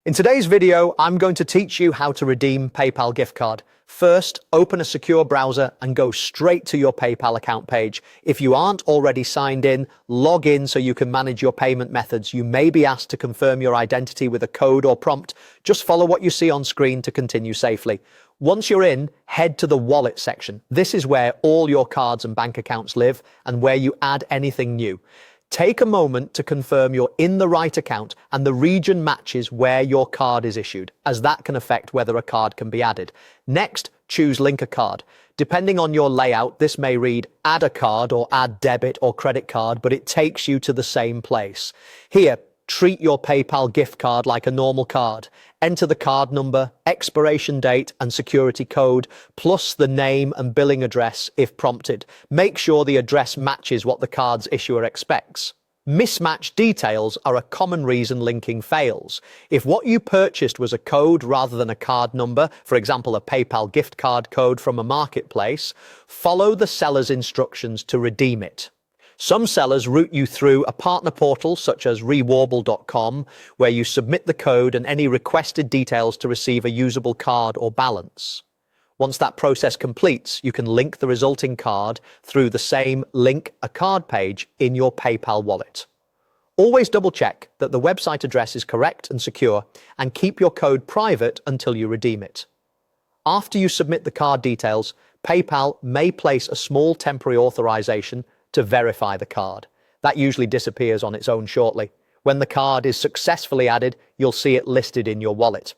In today's video, I'm going to teach you how to redeem PayPal gift card. First, open a secure browser and go straight to your PayPal account page. If you aren't already signed in, log in so you can manage your payment methods. You may be asked to confirm your identity with a code or prompt. Just follow what you see on screen to continue safely. Once you're in, head to the wallet section. This is where all your cards and bank accounts live and where you add anything new. Take a moment to confirm you're in the right account and the region matches where your card is issued, as that can affect whether a card can be added. Next, choose Link a Card. Depending on your layout, this may read Add a Card or Add Debit or Credit Card, but it takes you to the same place. Here, treat your PayPal gift card like a normal card. Enter the card number, expiration date and security code, plus the name and billing address if prompted. Make sure the address matches what the card's issuer expects. Mismatched details are a common reason linking fails. If what you purchased was a code rather than a card number, for example a PayPal gift card code from a marketplace, follow the seller's instructions to redeem it. Some sellers route you through a partner portal such as rewarble.com, where you submit the code and any requested details to receive a usable card or balance. Once that process completes, you can link the resulting card through the same Link a Card page in your PayPal wallet. Always double check that the website address is correct and secure, and keep your code private until you redeem it. After you submit the card details, PayPal may place a small temporary authorization to verify the card. That usually disappears on its own shortly. When the card is successfully added, you'll see it listed in your wallet.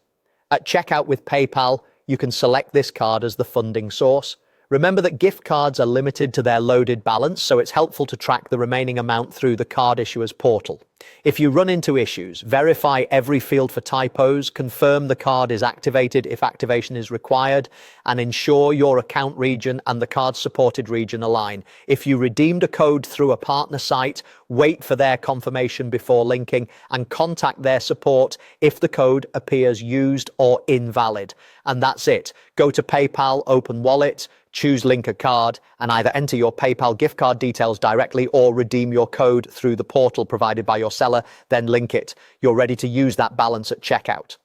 At checkout with PayPal, you can select this card as the funding source. Remember that gift cards are limited to their loaded balance, so it's helpful to track the remaining amount through the card issuer's portal. If you run into issues, verify every field for typos, confirm the card is activated if activation is required, and ensure your account region and the card's supported region align. If you redeemed a code through a partner site, wait for their confirmation before linking and contact their support if the code appears used or invalid. And that's it. Go to PayPal, open wallet, choose Link a Card, and either enter your PayPal gift card details directly or redeem your code through the portal provided by your seller, then link it. You're ready to use that balance at checkout.